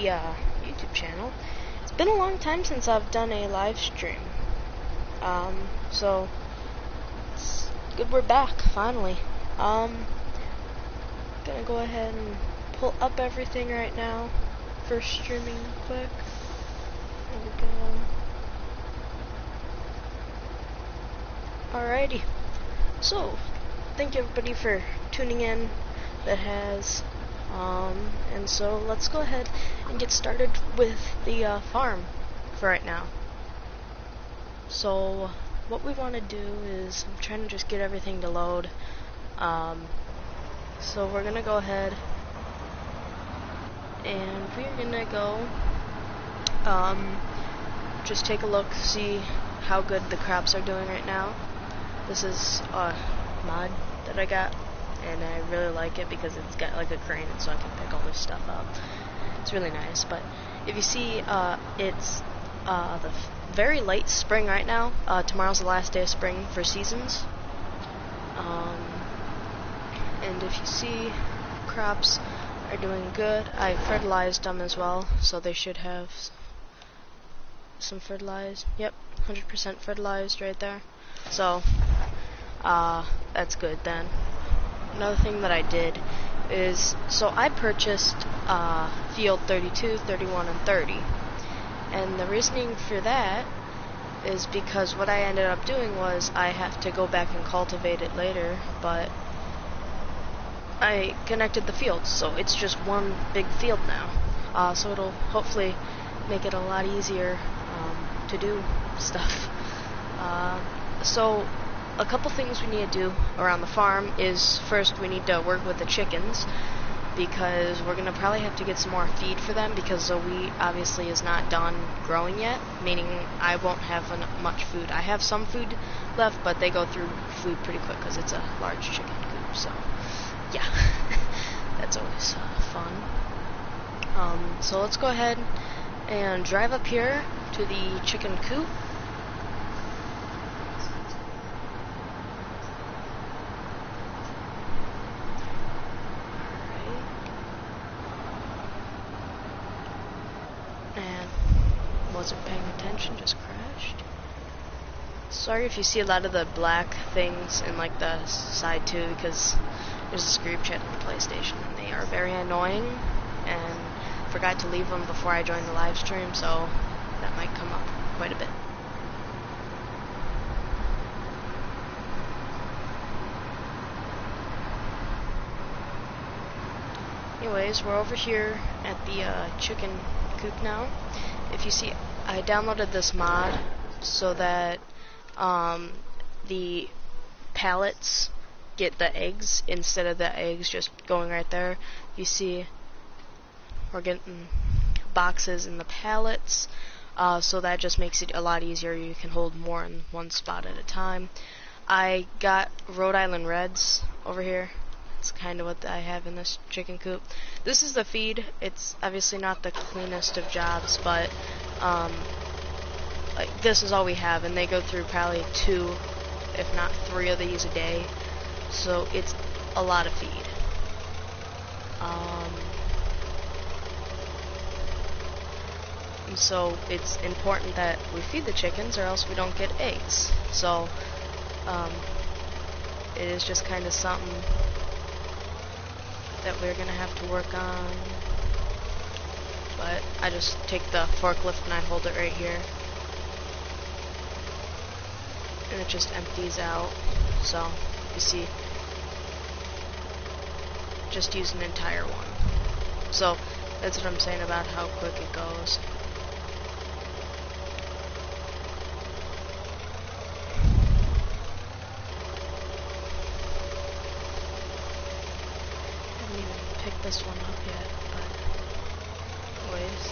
the YouTube channel. It's been a long time since I've done a live stream. So it's good we're back finally. Gonna go ahead and pull up everything right now for streaming quick. There we go. Alrighty. So thank you everybody for tuning in that has. And so let's go ahead and get started with the farm for right now. So what we want to do is, I'm trying to just get everything to load. So we're gonna go ahead and we're gonna go just take a look, see how good the crops are doing right now. This is a mod that I got, and I really like it because it's got like a crane, and so I can pick all this stuff up. It's really nice. But if you see, it's the very late spring right now. Tomorrow's the last day of spring for seasons. And if you see, crops are doing good. I fertilized them as well, so they should have some fertilized. Yep, 100% fertilized right there. So that's good then. Another thing that I did is, so I purchased field 32, 31, and 30. And the reasoning for that is because what I ended up doing was I have to go back and cultivate it later, but I connected the fields, so it's just one big field now. So it'll hopefully make it a lot easier to do stuff. So a couple things we need to do around the farm is, first we need to work with the chickens, because we're gonna probably have to get some more feed for them, because the wheat obviously is not done growing yet, meaning I won't have much food. I have some food left, but they go through food pretty quick because it's a large chicken coop. So yeah, that's always fun. So let's go ahead and drive up here to the chicken coop. Wasn't paying attention, just crashed. Sorry if you see a lot of the black things in like the side too, because there's this group chat on the PlayStation and they are very annoying, and forgot to leave them before I joined the live stream, so that might come up quite a bit. Anyways, we're over here at the chicken coop now. If you see, I downloaded this mod so that the pallets get the eggs instead of the eggs just going right there. You see, we're getting boxes in the pallets, so that just makes it a lot easier. You can hold more in one spot at a time. I got Rhode Island Reds over here. It's kind of what I have in this chicken coop. This is the feed. It's obviously not the cleanest of jobs, but like this is all we have, and they go through probably 2, if not 3 of these a day. So it's a lot of feed. And so it's important that we feed the chickens, or else we don't get eggs. So it is just kind of something that we're gonna have to work on. But I just take the forklift and I hold it right here, and it just empties out. So you see, just use an entire one. So that's what I'm saying about how quick it goes. This one up yet, but anyways,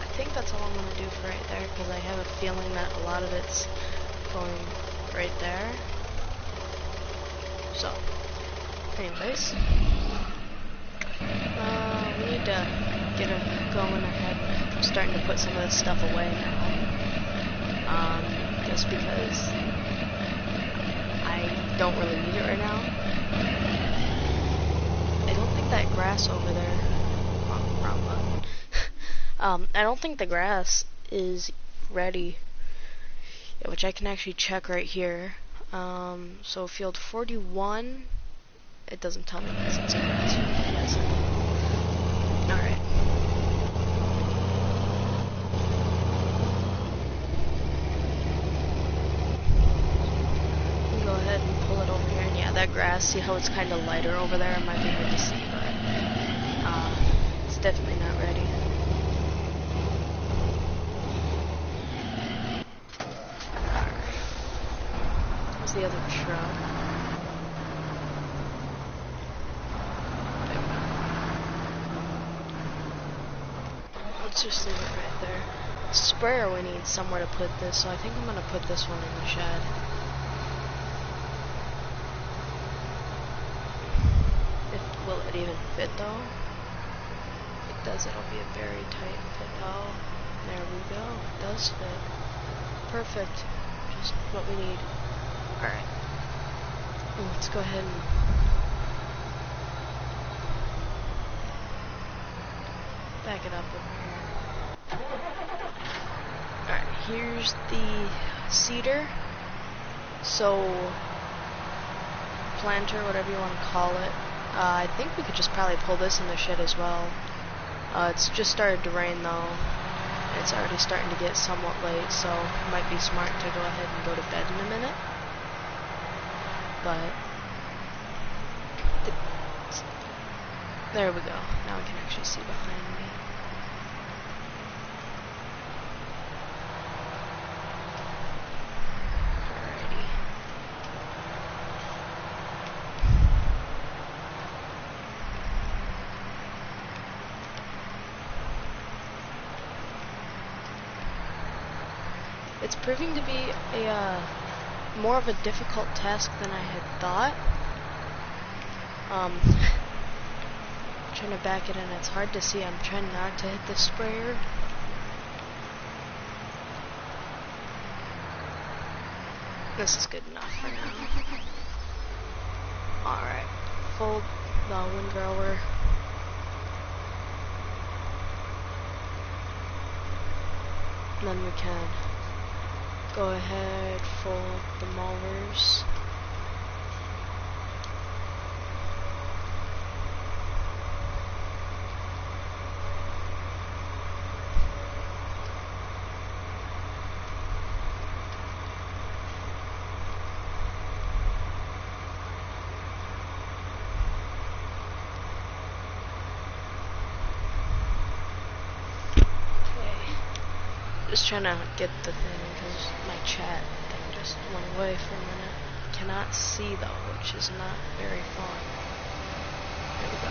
I think that's all I'm gonna do for right there, because I have a feeling that a lot of it's going right there. So anyways, we need to get going ahead. I'm starting to put some of this stuff away now, just because I don't really need it right now. I don't think that grass over there. Oh, wrong button. I don't think the grass is ready, which I can actually check right here. So field 41, it doesn't tell me because it's grass. Yes. Alright. Go ahead and pull it over here, and yeah, that grass, see how it's kind of lighter over there? It might be hard to see, but it's definitely not ready. Where's the other truck? There we go. Let's just leave it right there. Sprayer, we need somewhere to put this, so I think I'm gonna put this one in the shed. Will it even fit though? If it does, it'll be a very tight fit. Oh, there we go. It does fit. Perfect. Just what we need. Alright. Let's go ahead and back it up over here. Alright, here's the cedar. So, planter, whatever you want to call it. I think we could just probably pull this in the shed as well. It's just started to rain though. It's already starting to get somewhat late, so it might be smart to go ahead and go to bed in a minute. But there we go. Now I can actually see behind me. It's proving to be a more of a difficult task than I had thought. Trying to back it in, it's hard to see. I'm trying not to hit the sprayer. This is good enough for now. Alright, fold the windrower. And then we can go ahead, fold the mowers. Just trying to get the thing because my chat thing just went away for a minute. Cannot see though, which is not very fun. There we go.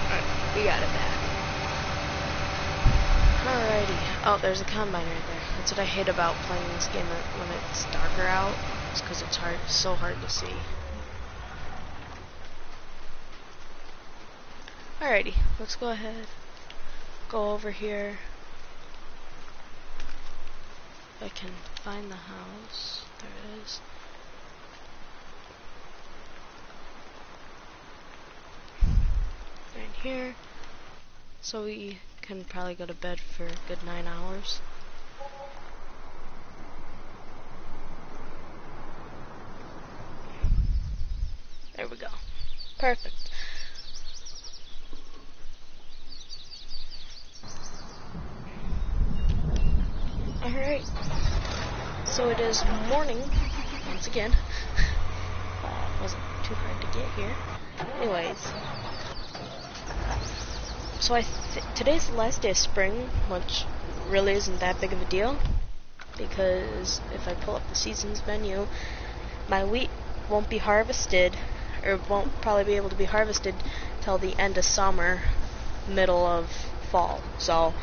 Alright, we got it back. Alrighty. Oh, there's a combine right there. That's what I hate about playing this game when it's darker out. It's because it's so hard to see. Alrighty, let's go ahead, go over here. If I can find the house, there it is. Right here. So we can probably go to bed for a good 9 hours. There we go. Perfect. Alright, so it is morning, once again. Wasn't too hard to get here. Anyways, so today's the last day of spring, which really isn't that big of a deal, because if I pull up the seasons menu, my wheat won't be harvested, or won't probably be able to be harvested till the end of summer, middle of fall. So,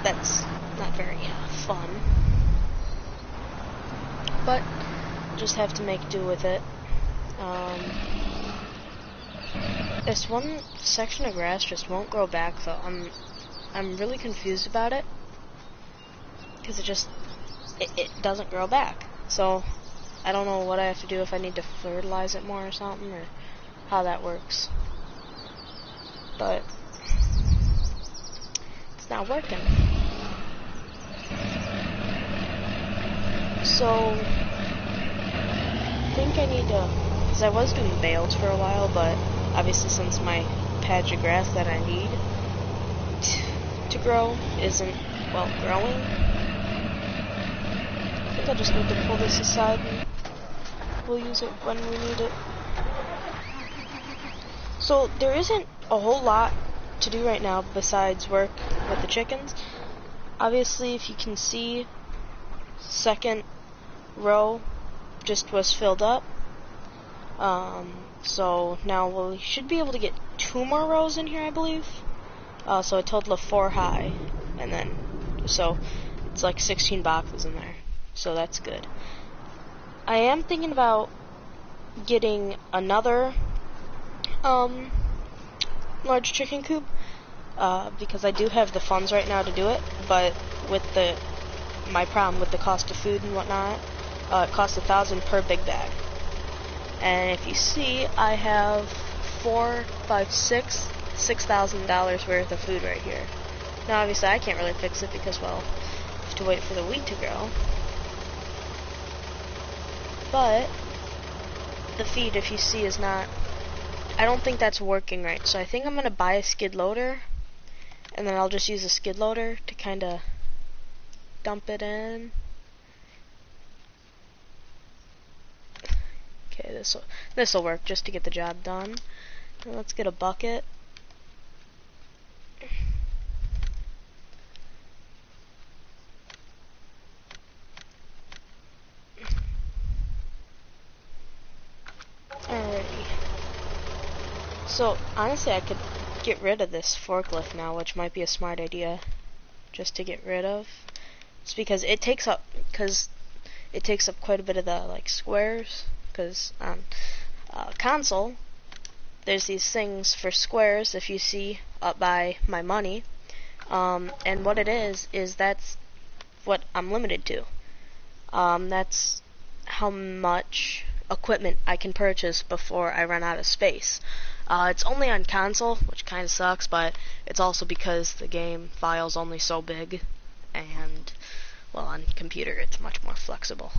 that's not very fun, but just have to make do with it. This one section of grass just won't grow back though. I'm really confused about it because it doesn't grow back. So I don't know what I have to do, if I need to fertilize it more or something, or how that works. But it's not working. So I think I need to, because I was doing bales for a while, but obviously since my patch of grass that I need to grow isn't, well, growing, I think I'll just need to pull this aside and we'll use it when we need it. So there isn't a whole lot to do right now besides work with the chickens. Obviously, if you can see, second row just was filled up. So now we should be able to get 2 more rows in here, I believe. So a total of 4 high, and then so it's like 16 boxes in there. So that's good. I am thinking about getting another large chicken coop, because I do have the funds right now to do it, but with my problem with the cost of food and whatnot, it costs $1,000 per big bag. And if you see, I have $6,000 worth of food right here. Now obviously I can't really fix it because, well, I have to wait for the wheat to grow. But the feed, if you see, is not, I don't think that's working right. So I think I'm going to buy a skid loader, and then I'll just use a skid loader to kind of dump it in. Okay, this'll work just to get the job done. Now let's get a bucket. Alrighty. So honestly, I could get rid of this forklift now, which might be a smart idea, just to get rid of. It's because it takes up quite a bit of the like squares. Because on console, there's these things for squares, if you see up by my money, and what it is that's what I'm limited to. That's how much equipment I can purchase before I run out of space. It's only on console, which kind of sucks, but it's also because the game file's only so big, and, well, on computer it's much more flexible.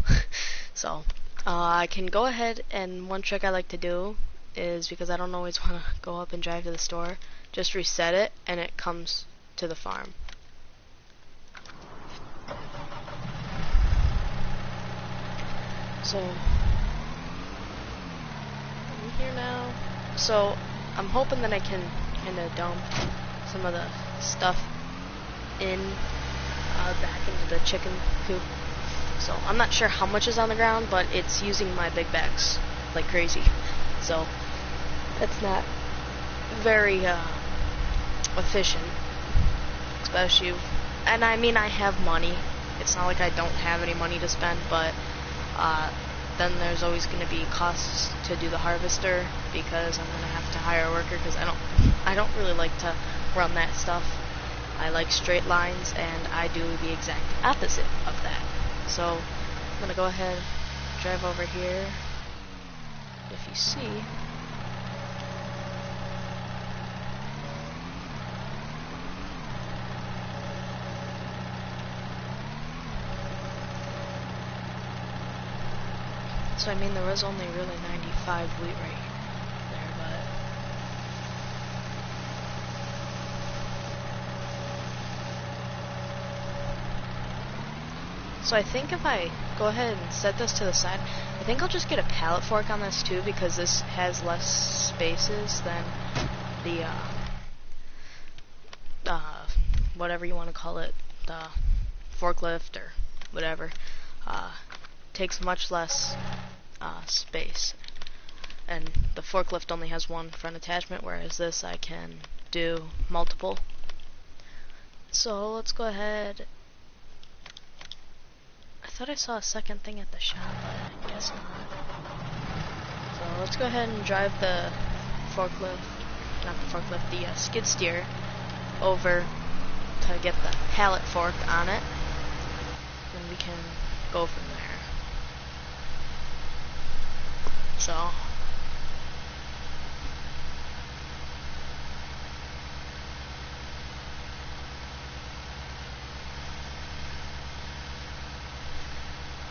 So I can go ahead, and one trick I like to do is, because I don't always want to go up and drive to the store, just reset it and it comes to the farm. So I'm here now. So I'm hoping that I can kind of dump some of the stuff back into the chicken coop. So I'm not sure how much is on the ground, but it's using my big bags like crazy. So that's not very efficient, especially. And I mean, I have money. It's not like I don't have any money to spend, but then there's always going to be costs to do the harvester, because I'm going to have to hire a worker, because I don't really like to run that stuff. I like straight lines, and I do the exact opposite of that. So I'm going to go ahead, drive over here. If you see, so I mean, there was only really 95 wheat right there, but so I think if I go ahead and set this to the side, I think I'll just get a pallet fork on this too, because this has less spaces than the whatever you want to call it, the forklift or whatever. Takes much less space, and the forklift only has one front attachment, whereas this I can do multiple. So let's go ahead. I thought I saw a second thing at the shop, but I guess not. So let's go ahead and drive the forklift, not the forklift, the skid steer over to get the pallet fork on it, and we can go from there. So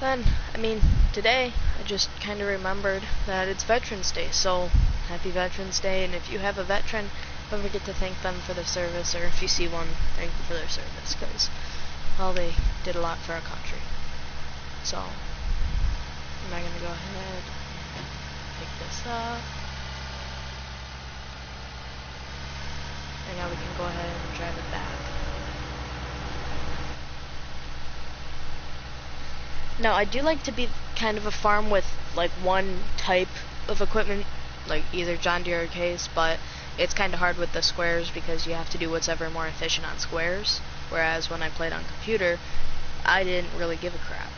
then, I mean, today I just kind of remembered that it's Veterans Day, so happy Veterans Day. And if you have a veteran, don't forget to thank them for their service, or if you see one, thank them for their service, because, well, they did a lot for our country. So I'm going to go ahead and pick this up, and now we can go ahead and drive it back. Now, I do like to be kind of a farm with like one type of equipment, like either John Deere or Case, but it's kind of hard with the squares because you have to do what's ever more efficient on squares, whereas when I played on computer, I didn't really give a crap.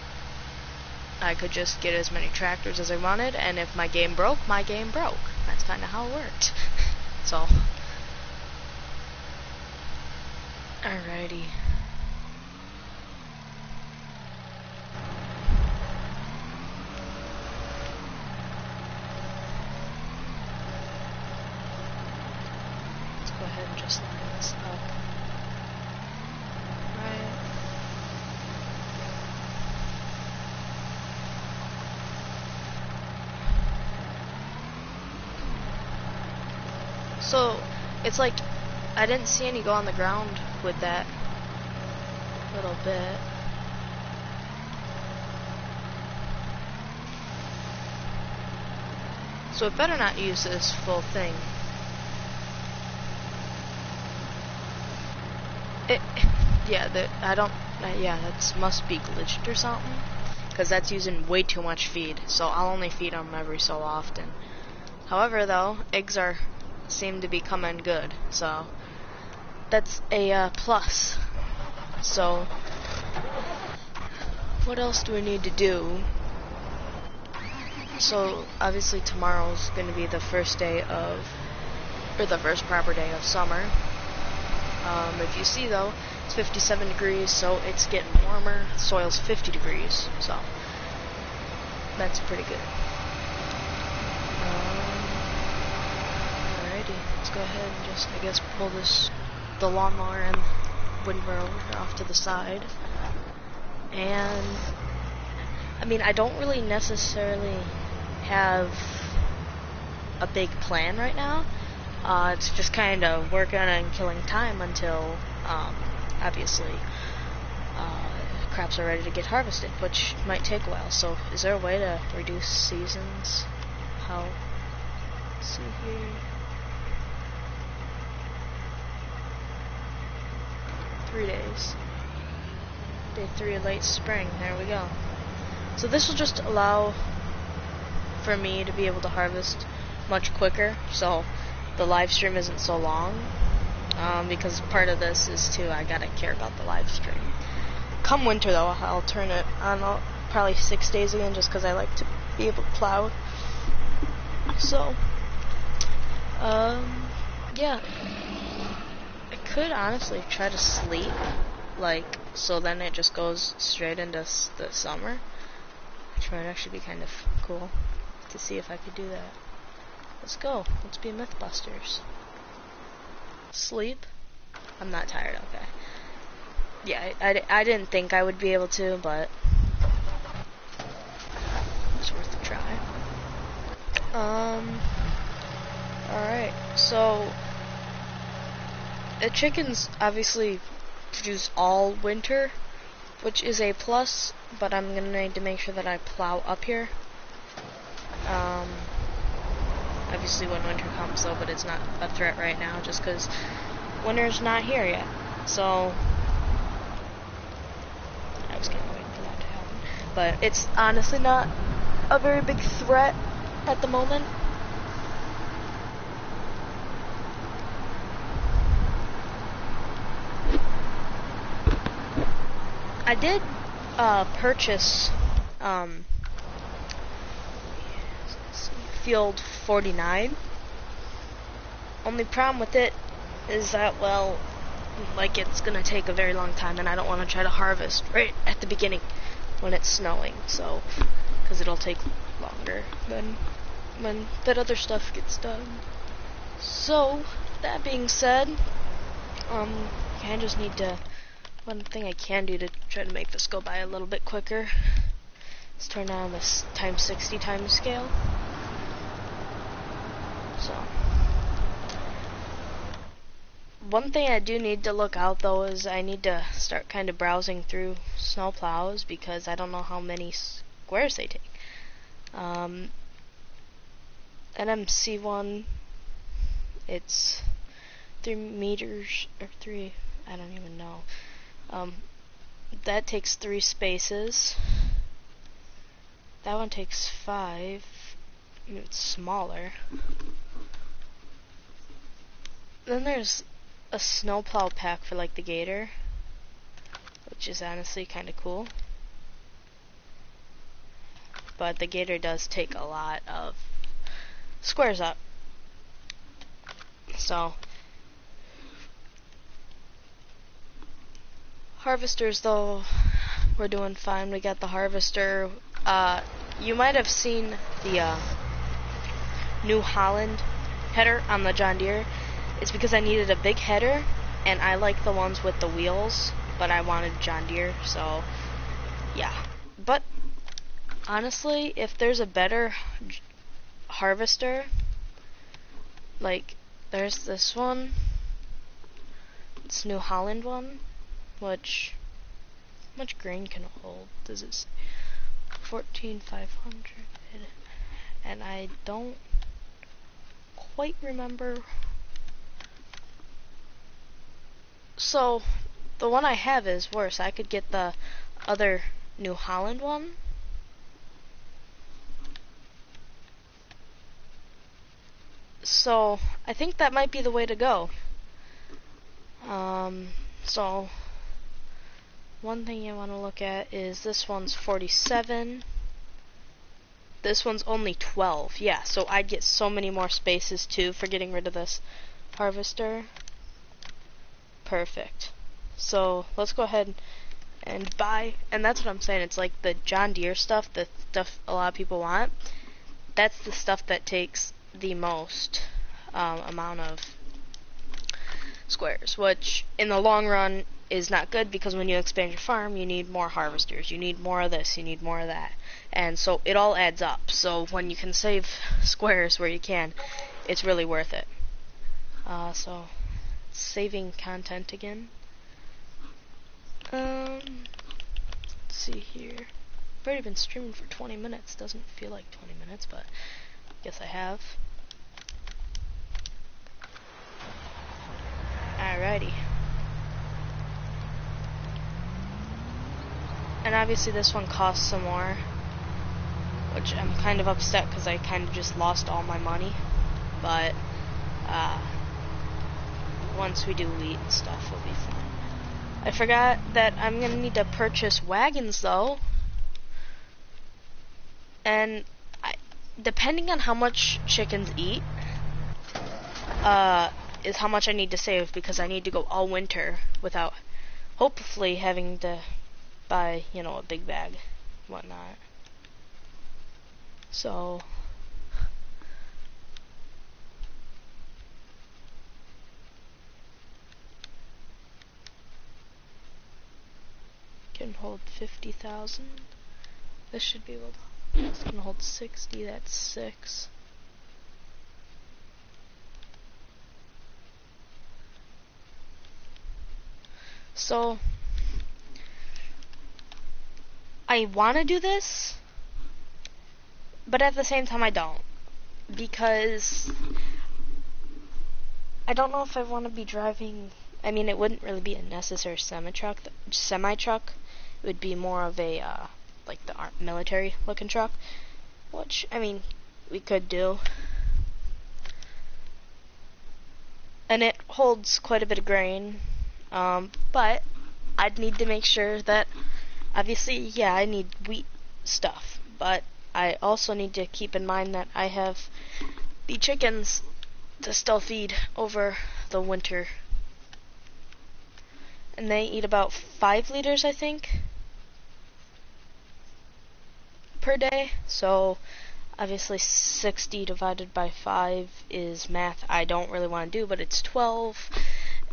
I could just get as many tractors as I wanted, and if my game broke, my game broke. That's kind of how it worked. So, alrighty. Go ahead and just line this up. Right. So, it's like, I didn't see any go on the ground with that little bit. So it better not use this full thing. Yeah, that must be glitched or something, because that's using way too much feed, so I'll only feed them every so often. However, though, eggs seem to be coming good, so that's a plus. So, what else do we need to do? So, obviously tomorrow's going to be the first proper day of summer. If you see, though, it's 57 degrees, so it's getting warmer. The soil's 50 degrees, so that's pretty good. Alrighty, let's go ahead and just, I guess, pull the lawnmower and windrower off to the side. And, I mean, I don't really necessarily have a big plan right now. It's just kind of working and killing time until, obviously, crops are ready to get harvested, which might take a while. So, is there a way to reduce seasons? Let's see here. 3 days. Day 3 of late spring. There we go. So this will just allow for me to be able to harvest much quicker. So the live stream isn't so long, because part of this is too, I gotta care about the live stream. Come winter though, I'll turn it on probably 6 days again, just because I like to be able to plow. So, yeah, I could honestly try to sleep, so then it just goes straight into the summer, which might actually be kind of cool to see if I could do that. Let's go. Let's be Mythbusters. Sleep? I'm not tired, okay. Yeah, I didn't think I would be able to, but it's worth a try. Alright, so the chickens obviously produce all winter, which is a plus, but I'm gonna need to make sure that I plow up here. Obviously when winter comes though, but it's not a threat right now just because winter's not here yet. So I was kind of waiting for that to happen, but it's honestly not a very big threat at the moment. I did purchase Field 49. Only problem with it is that, well, it's gonna take a very long time, and I don't want to try to harvest right at the beginning when it's snowing, so, because it'll take longer than when that other stuff gets done. So, that being said, I just need to, one thing I can do to try to make this go by a little bit quicker is turn on this times 60 time scale. So, one thing I do need to look out though is I need to start kind of browsing through snowplows because I don't know how many squares they take. NMC one, it's 3 meters or 3, I don't even know. That takes 3 spaces. That one takes 5. It's smaller. Then there's a snowplow pack for like the Gator, which is honestly kind of cool. But the Gator does take a lot of squares up. So, harvesters though, we're doing fine. We got the harvester. You might have seen the New Holland header on the John Deere. It's because I needed a big header, and I like the ones with the wheels, but I wanted John Deere, so yeah. But honestly, if there's a better harvester, like there's this one, it's New Holland one, which how much grain can it hold? Does it say 14,500? And I don't quite remember. So the one I have is worse. I could get the other New Holland one. So I think that might be the way to go. So one thing you want to look at is this one's 47. This one's only 12. Yeah, so I'd get so many more spaces too for getting rid of this harvester. Perfect. So let's go ahead and buy, and that's what I'm saying, it's like the John Deere stuff, the stuff a lot of people want. That's the stuff that takes the most amount of squares, which in the long run is not good because when you expand your farm, you need more harvesters, you need more of this, you need more of that, and so it all adds up. So when you can save squares where you can, it's really worth it. So saving content again. Let's see here. I've already been streaming for 20 minutes. Doesn't feel like 20 minutes, but I guess I have. Alrighty. And obviously this one costs some more, which I'm kind of upset because I kind of just lost all my money. But once we do wheat and stuff, we'll be fine. I forgot that I'm gonna need to purchase wagons though, and depending on how much chickens eat, is how much I need to save, because I need to go all winter without hopefully having to buy, you know, a big bag, whatnot. So can hold 50,000. This should be able to. It's gonna hold 60. That's 6. So I want to do this, but at the same time I don't, because I don't know if I want to be driving. I mean, it wouldn't really be a necessary semi-truck. It would be more of a like the military looking truck, which I mean we could do, and it holds quite a bit of grain. But I'd need to make sure that, obviously, yeah, I need wheat stuff, but I also need to keep in mind that I have the chickens to still feed over the winter. And they eat about 5 liters, I think, per day. So Obviously 60 divided by 5 is math I don't really want to do, but it's 12.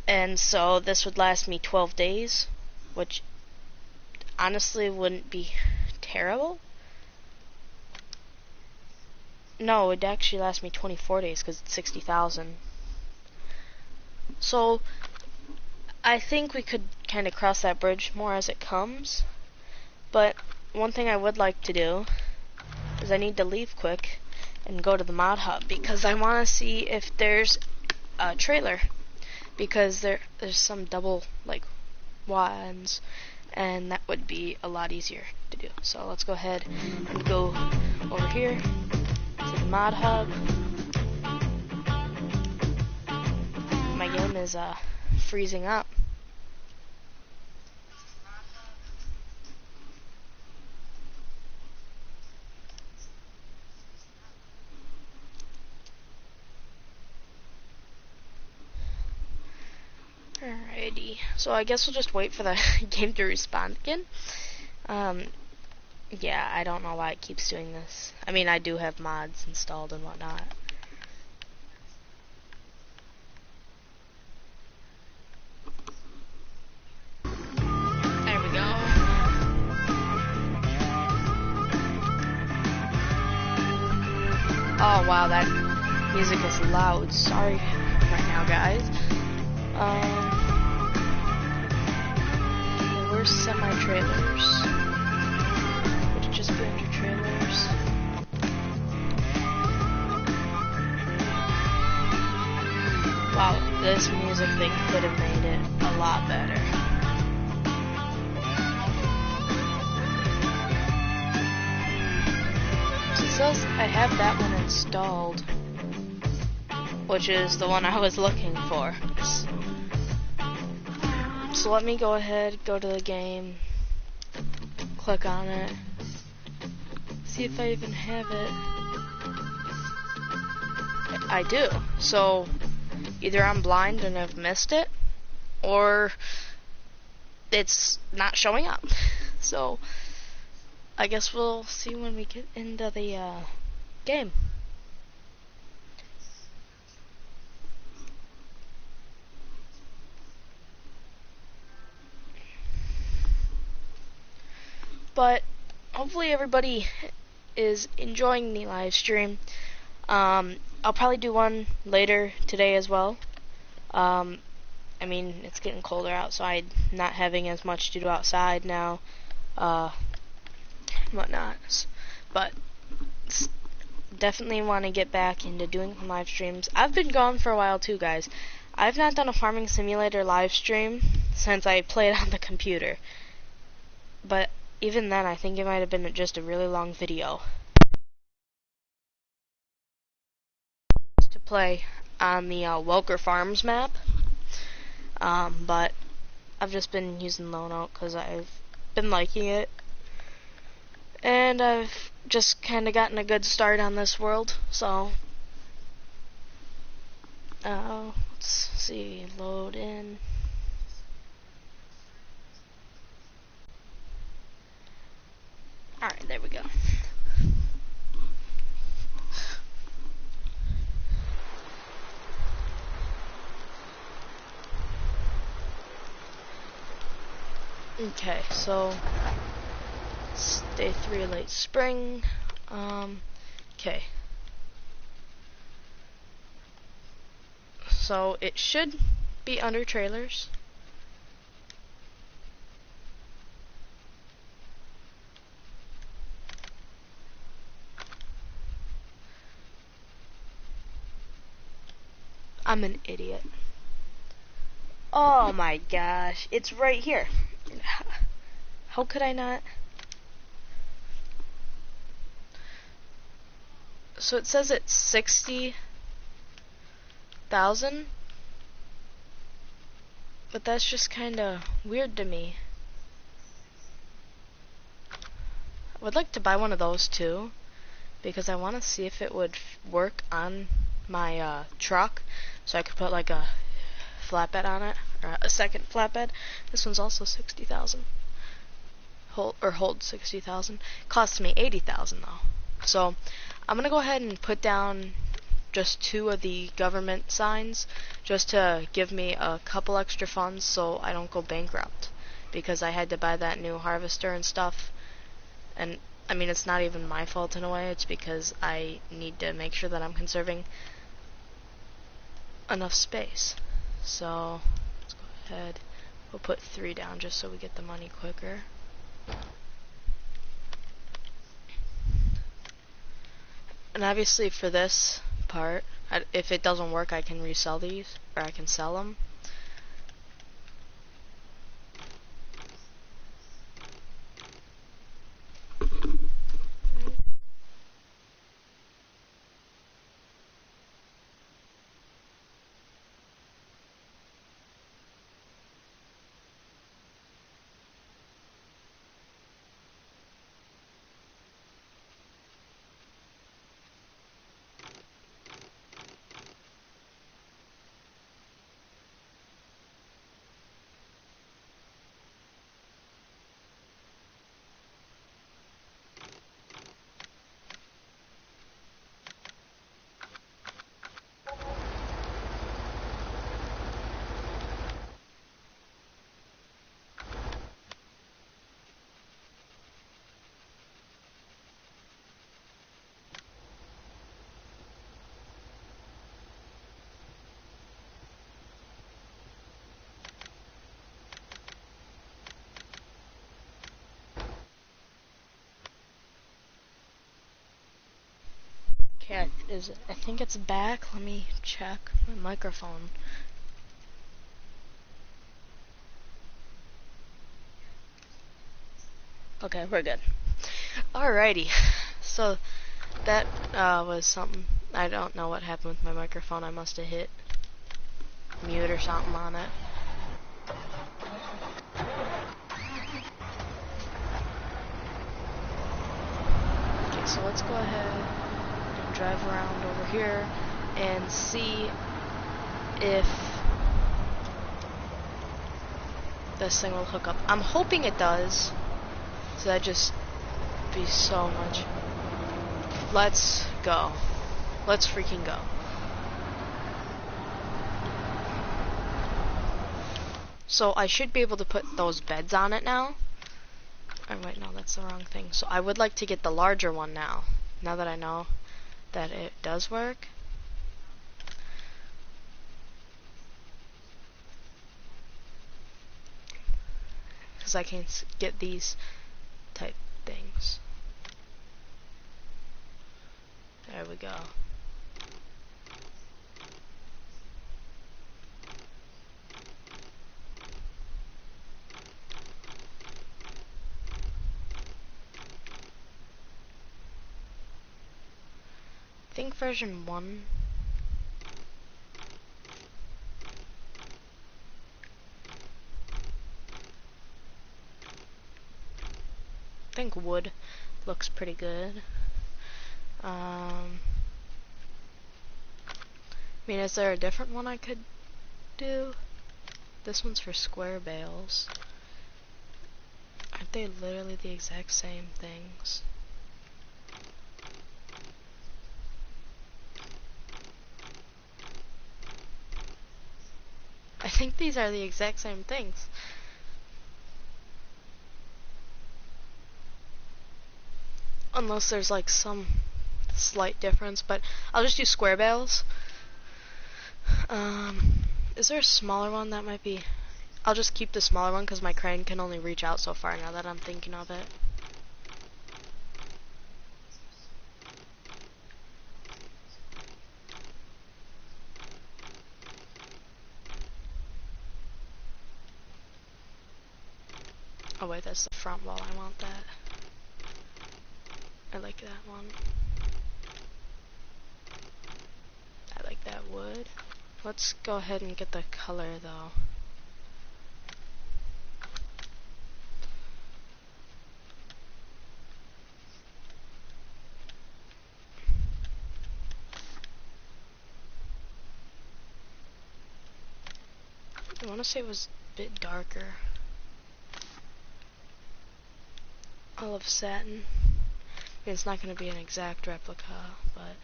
And so this would last me 12 days, which honestly wouldn't be terrible. No, it'd actually last me 24 days because it's 60,000. So I think we could kind of cross that bridge more as it comes. But one thing I would like to do is I need to leave quick and go to the mod hub because I want to see if there's a trailer, because there's some double like ones, and that would be a lot easier to do. So let's go ahead and go over here to the mod hub. My game is freezing up. Alrighty, so I guess we'll just wait for the game to respawn again. Yeah, I don't know why it keeps doing this. I mean, I do have mods installed and whatnot. There we go. Oh wow, that music is loud. Sorry right now, guys. Where's semi-trailers? Would it just be under trailers? Wow, this music thing could have made it a lot better. So it says I have that one installed, which is the one I was looking for. So let me go ahead, go to the game, click on it, see if I even have it. I do. So either I'm blind and have missed it, or it's not showing up. So I guess we'll see when we get into the game. But hopefully everybody is enjoying the live stream. I'll probably do one later today as well. I mean, it's getting colder outside, not having as much to do outside now, whatnot. But definitely want to get back into doing some live streams. I've been gone for a while too, guys. I've not done a Farming Simulator live stream since I played on the computer. But even then, I think it might have been just a really long video to play on the Welker Farms map. But I've just been using Lone Oak because I've been liking it, and I've just kind of gotten a good start on this world. So let's see, load in. Alright, there we go. Okay, so it's day 3 late spring. Okay. So it should be under trailers. I'm an idiot. Oh my gosh, it's right here. How could I not? So it says it's 60,000, but that's just kind of weird to me. I would like to buy one of those too, because I want to see if it would work on my truck, so I could put like a flatbed on it, or a second flatbed. This one's also 60,000. Hold 60,000. Costs me 80,000 though. So I'm gonna go ahead and put down just 2 of the government signs just to give me a couple extra funds so I don't go bankrupt, because I had to buy that new harvester and stuff. And I mean, it's not even my fault in a way, it's because I need to make sure that I'm conserving enough space. So let's go ahead, we'll put 3 down just so we get the money quicker. And obviously for this part, if it doesn't work, I can resell these, or I can sell them. Okay, I think it's back. Let me check my microphone. Okay, we're good. Alrighty, so that was something. I don't know what happened with my microphone. I must have hit mute or something on it. Okay, so let's go ahead and drive around over here and see if this thing will hook up. I'm hoping it does, so that'd just be so much. Let's go. Let's freaking go. So I should be able to put those beds on it now. Oh wait, no, that's the wrong thing. So I would like to get the larger one now that I know that it does work. Because I can get these type things. There we go. I think version 1. I think wood looks pretty good. I mean, is there a different one I could do? This one's for square bales. Aren't they literally the exact same things? I think these are the exact same things. Unless there's like some slight difference, but I'll just do square bales. Is there a smaller one that might be? I'll just keep the smaller one because my crane can only reach out so far now that I'm thinking of it. Oh wait, that's the front wall. I want that. I like that one. I like that wood. Let's go ahead and get the color though. I want to say it was a bit darker. Olive satin. It's not going to be an exact replica, but...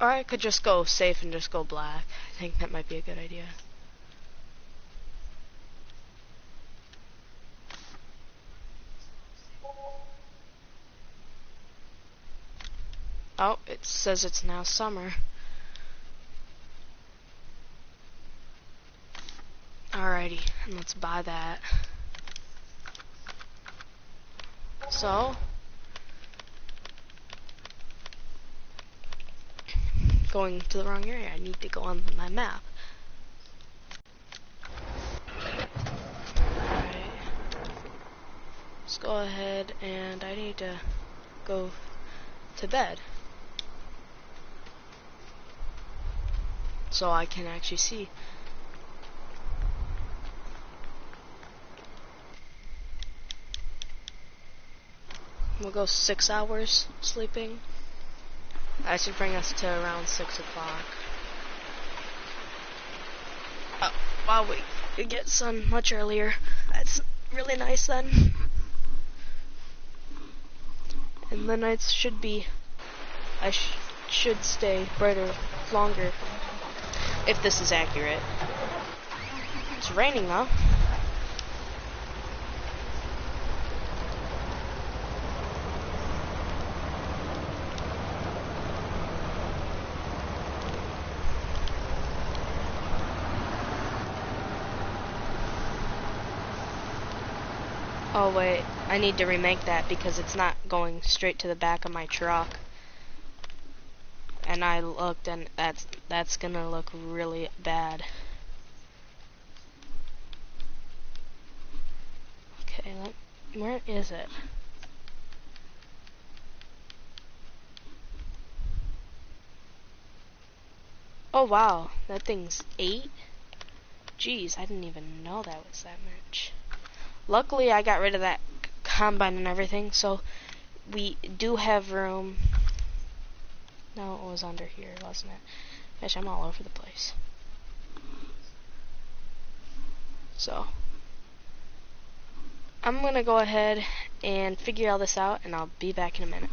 Or I could just go safe and just go black. I think that might be a good idea. Oh, it says it's now summer. Alrighty, and let's buy that. So, going to the wrong area. I need to go on my map. Alright. Let's go ahead, and I need to go to bed so I can actually see. We'll go 6 hours sleeping. That should bring us to around 6 o'clock. Oh, wow, we get sun much earlier. That's really nice then. And the nights should be, should stay brighter longer, if this is accurate. It's raining though. Oh wait, I need to remake that because it's not going straight to the back of my truck. And I looked, and that's gonna look really bad. Okay, where is it? Oh wow, that thing's 8? Jeez, I didn't even know that was that much. Luckily, I got rid of that combine and everything, so we do have room. No, it was under here, wasn't it? Gosh, I'm all over the place. So, I'm gonna go ahead and figure all this out, and I'll be back in a minute.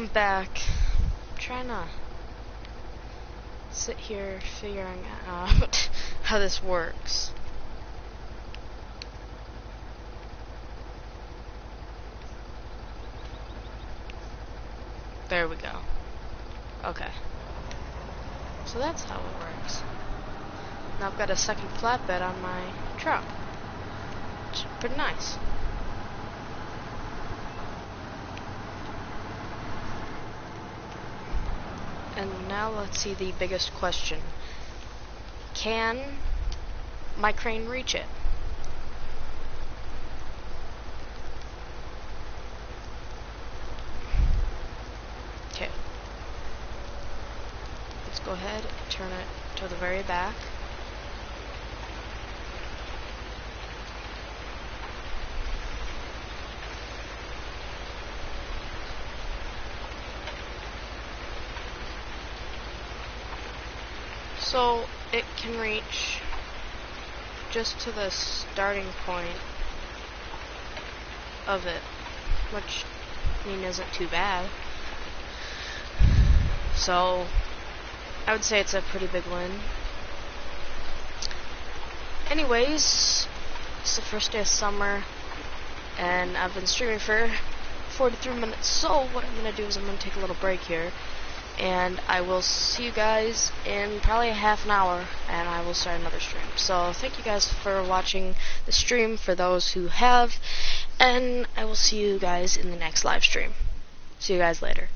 I'm back. I'm trying to sit here figuring out how this works. There we go. Okay. So that's how it works. Now I've got a second flatbed on my truck, which is pretty nice. And now let's see the biggest question. Can my crane reach it? Okay. Let's go ahead and turn it to the very back. So it can reach just to the starting point of it, which I mean isn't too bad. So I would say it's a pretty big win. Anyways, it's the first day of summer and I've been streaming for 43 minutes, so what I'm gonna do is I'm gonna take a little break here. And I will see you guys in probably a half an hour, and I will start another stream. So thank you guys for watching the stream, for those who have, and I will see you guys in the next live stream. See you guys later.